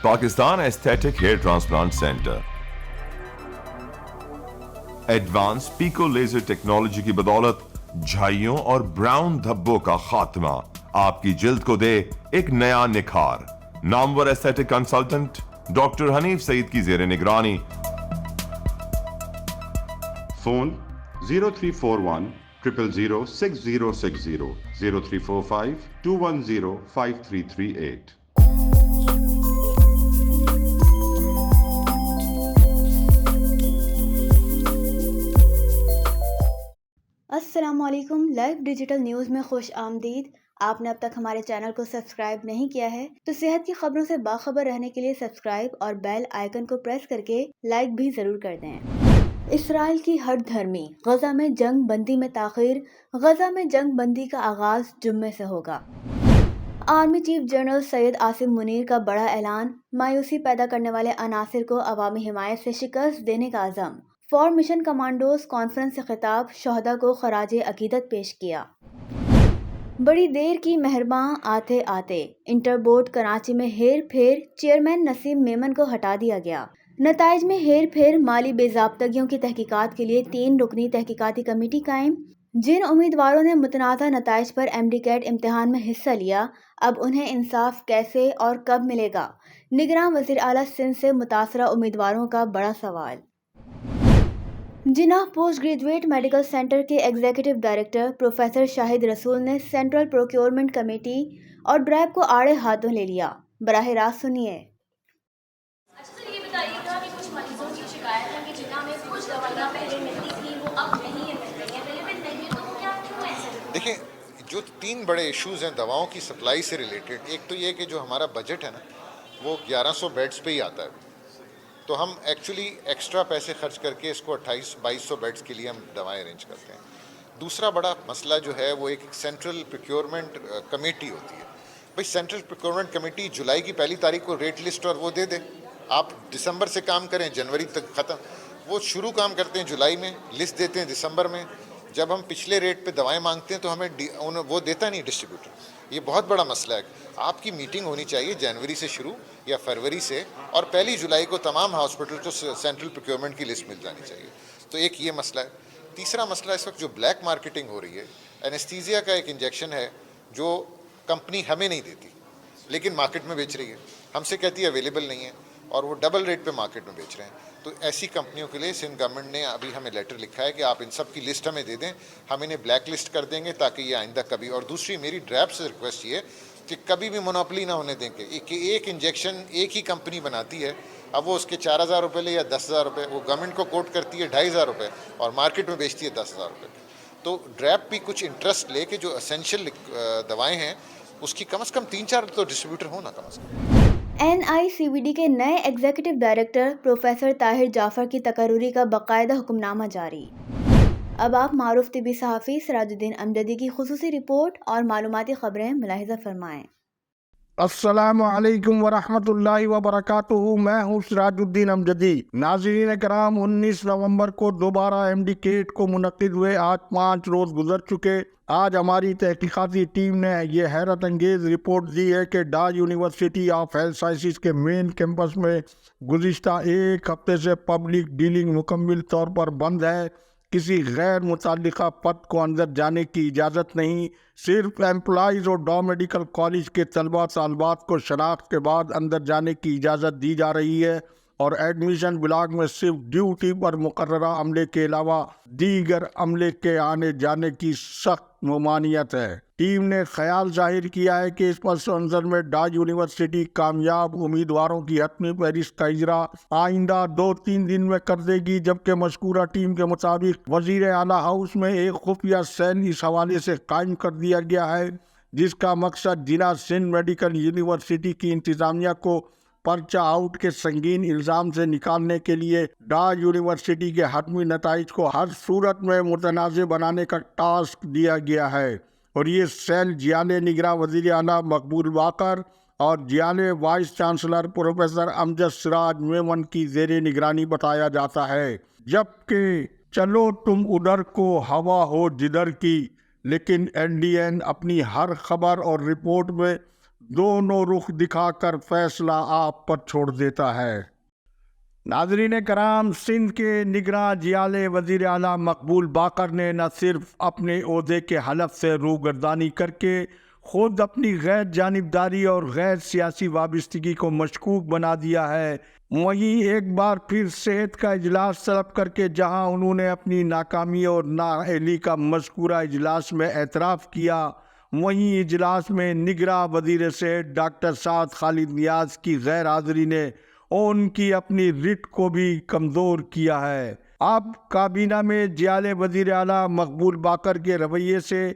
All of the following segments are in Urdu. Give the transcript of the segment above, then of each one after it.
Pakistan aesthetic hair transplant centre advance pico laser technology کی بدولت جھائیوں اور براؤن دھبوں کا خاتمہ آپ کی جلد کو دے ایک نیا نکھار. نامور ایستھیٹک کنسلٹنٹ ڈاکٹر حنیف سعید کی زیر نگرانی. فون 0341 000 6060 0345 210 5338. السلام علیکم. لائیو ڈیجیٹل نیوز میں خوش آمدید. آپ نے اب تک ہمارے چینل کو سبسکرائب نہیں کیا ہے تو صحت کی خبروں سے باخبر رہنے کے لیے سبسکرائب اور بیل آئیکن کو پریس کر کے لائک بھی ضرور کر دیں. اسرائیل کی ہٹ دھرمی، غزہ میں جنگ بندی میں تاخیر. غزہ میں جنگ بندی کا آغاز جمعے سے ہوگا. Army chief general Syed Asim Munir کا بڑا اعلان. مایوسی پیدا کرنے والے عناصر کو عوامی حمایت سے شکست دینے کا عزم. فارمیشن کمانڈوز کانفرنس سے خطاب. شہداء کو خراج عقیدت پیش کیا. بڑی دیر کی مہرباں آتے آتے انٹر بورڈ کراچی میں ہیر پھیر. چیئرمین نسیم میمن کو ہٹا دیا گیا. نتائج میں ہیر پھیر. مالی بے ضابطگیوں کی تحقیقات کے لیے 3 رکنی تحقیقاتی کمیٹی قائم. جن امیدواروں نے متنازع نتائج پر MD کیٹ امتحان میں حصہ لیا، اب انہیں انصاف کیسے اور کب ملے گا؟ نگراں وزیر اعلیٰ سندھ سے متاثرہ امیدواروں کا بڑا سوال. جناح پوسٹ گریجویٹ میڈیکل سینٹر کے ایگزیکٹو ڈائریکٹر پروفیسر شاہد رسول نے سینٹرل پروکیورمنٹ کمیٹی اور ڈرائب کو آڑے ہاتھوں لے لیا. براہ راست سنیے. اچھا سر، یہ بتائیے گا کہ کچھ مریضوں کی شکایت ہے کہ جناح میں کچھ دوائیاں پہلے ملتی تھیں وہ اب نہیں مل رہی ہیں، اویلیبل نہیں ہے، تو وہ کیا کیوں ایسے؟ دیکھیں، جو 3 بڑے ایشوز ہیں دواؤں کی سپلائی سے ریلیٹڈ. ایک تو یہ کہ جو ہمارا بجٹ ہے نا وہ 1100 بیڈز پہ ہی آتا ہے، تو ہم ایکچولی ایکسٹرا پیسے خرچ کر کے اس کو 2800-2200 بیڈز کے لیے ہم دوائیں ارینج کرتے ہیں. دوسرا بڑا مسئلہ جو ہے وہ ایک سینٹرل پروکیورمنٹ کمیٹی ہوتی ہے. بھائی سینٹرل پروکیورمنٹ کمیٹی جولائی کی 1 تاریخ کو ریٹ لسٹ اور وہ دے دے. آپ دسمبر سے کام کریں، جنوری تک ختم. وہ شروع کام کرتے ہیں جولائی میں، لسٹ دیتے ہیں دسمبر میں. جب ہم پچھلے ریٹ پہ دوائیں مانگتے ہیں تو ہمیں وہ دیتا نہیں ڈسٹریبیوٹر. یہ بہت بڑا مسئلہ ہے. آپ کی میٹنگ ہونی چاہیے جنوری سے شروع یا فروری سے، اور 1 جولائی کو تمام ہاسپٹل کو سینٹرل پروکیورمنٹ کی لسٹ مل جانی چاہیے. تو ایک یہ مسئلہ ہے. تیسرا مسئلہ اس وقت جو بلیک مارکیٹنگ ہو رہی ہے. اینستھیزیا کا ایک انجیکشن ہے جو کمپنی ہمیں نہیں دیتی لیکن مارکیٹ میں بیچ رہی ہے، ہم سے کہتی ہے اویلیبل نہیں ہے، اور وہ ڈبل ریٹ پہ مارکیٹ میں بیچ رہے ہیں. تو ایسی کمپنیوں کے لیے سندھ گورنمنٹ نے ابھی ہمیں لیٹر لکھا ہے کہ آپ ان سب کی لسٹ ہمیں دے دیں، ہم انہیں بلیک لسٹ کر دیں گے تاکہ یہ آئندہ کبھی. اور دوسری میری ڈرائب سے ریکویسٹ یہ کہ کبھی بھی مونوپلی نہ ہونے دیں گے کہ ایک انجیکشن ایک ہی کمپنی بناتی ہے. اب وہ اس کے 4000 روپے لے یا 10,000 روپے، وہ گورنمنٹ کو کوٹ کرتی ہے 2500 روپے اور مارکیٹ میں بیچتی ہے 10,000 روپے. تو ڈریپ بھی کچھ انٹرسٹ لے کے جو اسینشیل دوائیں ہیں اس کی کم از کم 3-4 تو ڈسٹریبیوٹر ہونا کم از کم. NICVD کے نئے ایگزیکٹو ڈائریکٹر پروفیسر طاہر جعفر کی تقرری کا باقاعدہ حکم نامہ جاری. اب آپ معروف طبی صحافی سراج الدین امجدی کی خصوصی رپورٹ اور معلوماتی خبریں ملاحظہ فرمائیں. السلام علیکم ورحمۃ اللہ وبرکاتہ. میں ہوں سراج الدین امجدی. ناظرین کرام، 19 نومبر کو دوبارہ MD کیٹ کو منعقد ہوئے. آج 5 روز گزر چکے. آج ہماری تحقیقاتی ٹیم نے یہ حیرت انگیز رپورٹ دی ہے کہ dodge university of health sciences کے مین کیمپس میں گزشتہ 1 ہفتے سے پبلک ڈیلنگ مکمل طور پر بند ہے. کسی غیر متعلقہ فرد کو اندر جانے کی اجازت نہیں. صرف امپلائیز اور ڈا میڈیکل کالج کے طلباء طالبات کو شناخت کے بعد اندر جانے کی اجازت دی جا رہی ہے، اور ایڈمیشن بلاک میں صرف ڈیوٹی پر مقررہ عملے کے علاوہ دیگر عملے کے آنے جانے کی سخت ممانعت ہے. ٹیم نے خیال ظاہر کیا ہے کہ اس پس منظر میں ڈاج یونیورسٹی کامیاب امیدواروں کی حتمی فہرست کا اجرا آئندہ 2-3 دن میں کر دے گی، جبکہ مذکورہ ٹیم کے مطابق وزیر اعلیٰ ہاؤس میں ایک خفیہ سیل اس حوالے سے قائم کر دیا گیا ہے جس کا مقصد ضلع سندھ میڈیکل یونیورسٹی کی انتظامیہ کو پرچہ آؤٹ کے سنگین الزام سے نکالنے کے لیے ڈاج یونیورسٹی کے حتمی نتائج کو ہر صورت میں متنازع بنانے کا ٹاسک دیا گیا ہے، اور یہ سیل جیالے نگراں وزیر اعلیٰ مقبول واقر اور جیالے وائس چانسلر پروفیسر امجد سراج میمن کی زیر نگرانی بتایا جاتا ہے. جبکہ چلو تم ادھر کو ہوا ہو جدھر کی، لیکن NDN اپنی ہر خبر اور رپورٹ میں دونوں رخ دکھا کر فیصلہ آپ پر چھوڑ دیتا ہے۔ ناظرین کرام، سندھ کے نگراں جیالے وزیر اعلیٰ مقبول باقر نے نہ صرف اپنے عہدے کے حلف سے روگردانی کر کے خود اپنی غیر جانبداری اور غیر سیاسی وابستگی کو مشکوک بنا دیا ہے، وہیں ایک بار پھر صحت کا اجلاس طلب کر کے جہاں انہوں نے اپنی ناکامی اور نااہلی کا مذکورہ اجلاس میں اعتراف کیا، وہیں اجلاس میں نگراں وزیر صحت ڈاکٹر سعد خالد نیاز کی غیر حاضری نے ان کی اپنی رٹ کو بھی کمزور کیا ہے۔ اب کابینہ میں جیالے وزیر اعلیٰ مقبول باقر کے رویے سے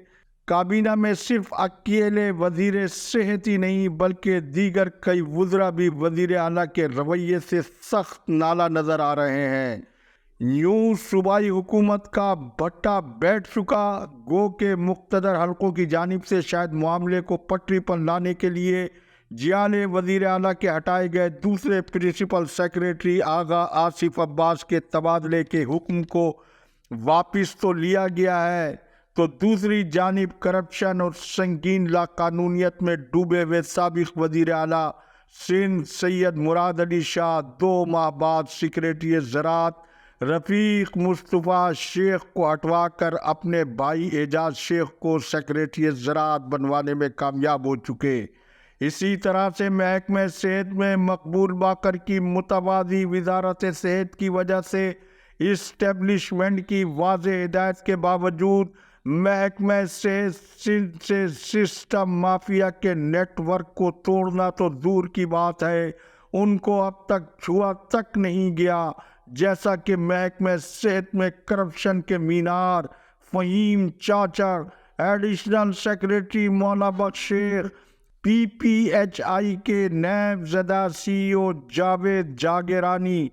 کابینہ میں صرف اکیلے وزیر صحت ہی نہیں بلکہ دیگر کئی وزراء بھی وزیر اعلیٰ کے رویے سے سخت نالاں نظر آ رہے ہیں۔ یوں صوبائی حکومت کا بھٹا بیٹھ چکا، گو کہ مقتدر حلقوں کی جانب سے شاید معاملے کو پٹری پر لانے کے لیے جیالے وزیر اعلیٰ کے ہٹائے گئے دوسرے پرنسپل سیکریٹری آغا آصف عباس کے تبادلے کے حکم کو واپس تو لیا گیا ہے، تو دوسری جانب کرپشن اور سنگین لاقانونیت میں ڈوبے ہوئے سابق وزیر اعلیٰ سندھ سید مراد علی شاہ 2 ماہ بعد سیکریٹری زراعت رفیق مصطفیٰ شیخ کو ہٹوا کر اپنے بھائی اعجاز شیخ کو سیکریٹری زراعت بنوانے میں کامیاب ہو چکے۔ اسی طرح سے محکمہ صحت میں مقبول باقر کی متوازی وزارت صحت کی وجہ سے اسٹیبلشمنٹ کی واضح ہدایت کے باوجود محکمہ صحت سندھ سے سسٹم مافیا کے نیٹ ورک کو توڑنا تو دور کی بات ہے، ان کو اب تک چھوا تک نہیں گیا، جیسا کہ محکمہ صحت میں کرپشن کے مینار Fahim چاچڑ، additional secretary Maulana Bakhsh Sheikh, P P H I کے نیب زدہ سی او جاوید جاگیرانی،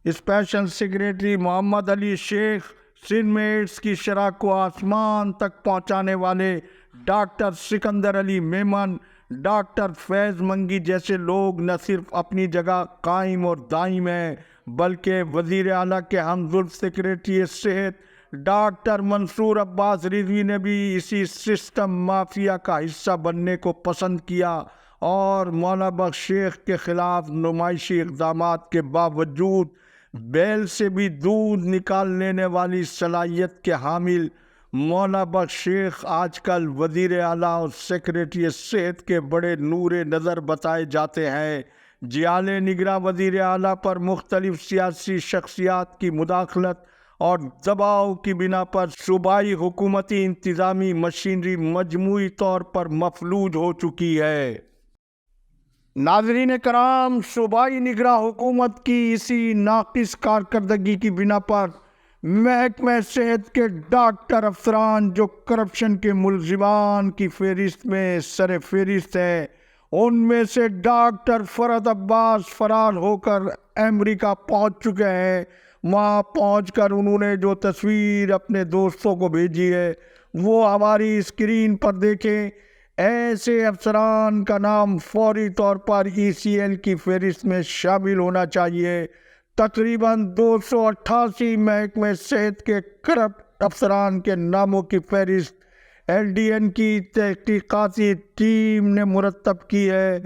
اسپیشل سیکریٹری محمد علی شیخ، سندھ میں ایڈز کی شرح کو آسمان تک پہنچانے والے ڈاکٹر سکندر علی میمن، ڈاکٹر فیض منگی جیسے لوگ نہ صرف اپنی جگہ قائم اور دائم ہیں بلکہ وزیر اعلیٰ کے ہمزلف سیکریٹری صحت ڈاکٹر منصور عباس رضوی نے بھی اسی سسٹم مافیا کا حصہ بننے کو پسند کیا اور مولانا بخش شیخ کے خلاف نمائشی اقدامات کے باوجود بیل سے بھی دودھ نکال لینے والی صلاحیت کے حامل مولانا بخش شیخ آج کل وزیر اعلیٰ اور سیکریٹری صحت کے بڑے نور نظر بتائے جاتے ہیں۔ جیالے نگراں وزیر اعلیٰ پر مختلف سیاسی شخصیات کی مداخلت اور دباؤ کی بنا پر صوبائی حکومتی انتظامی مشینری مجموعی طور پر مفلوج ہو چکی ہے۔ ناظرین کرام، صوبائی نگراں حکومت کی اسی ناقص کارکردگی کی بنا پر محکمہ صحت کے ڈاکٹر افسران جو کرپشن کے ملزمان کی فہرست میں سر فہرست ہیں، ان میں سے ڈاکٹر فرحت عباس فرار ہو کر امریکہ پہنچ چکے ہیں۔ وہاں پہنچ کر انہوں نے جو تصویر اپنے دوستوں کو بھیجی ہے وہ ہماری اسکرین پر دیکھیں۔ ایسے افسران کا نام فوری طور پر ECL کی فہرست میں شامل ہونا چاہیے۔ تقریباً 288 محکمہ صحت کے کرپٹ افسران کے ناموں کی فہرست LDN کی تحقیقاتی ٹیم نے مرتب کی ہے،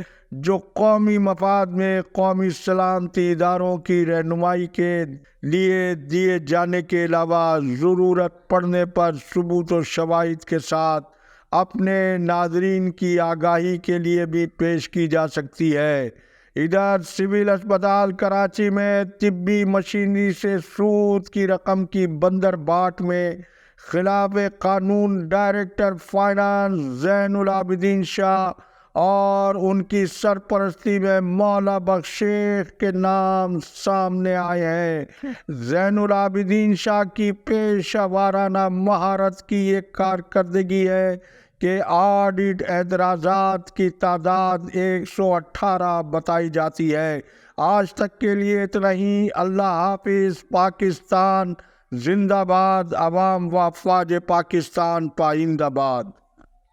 جو قومی مفاد میں قومی سلامتی اداروں کی رہنمائی کے لیے دیے جانے کے علاوہ ضرورت پڑنے پر ثبوت و شواہد کے ساتھ اپنے ناظرین کی آگاہی کے لیے بھی پیش کی جا سکتی ہے۔ ادھر سول اسپتال کراچی میں طبی مشینری سے سود کی رقم کی بندر باٹ میں خلاف قانون ڈائریکٹر فائنانس زین العابدین شاہ اور ان کی سرپرستی میں مولانا بخش شیخ کے نام سامنے آئے ہیں۔ زین العابدین شاہ کی پیشہ ورانہ مہارت کی ایک کارکردگی ہے کہ آڈٹ اعتراضات کی تعداد 118 بتائی جاتی ہے۔ آج تک کے لیے اتنا ہی۔ اللہ حافظ۔ پاکستان زندہ باد۔ عوام و افواج پاکستان پائندہ باد۔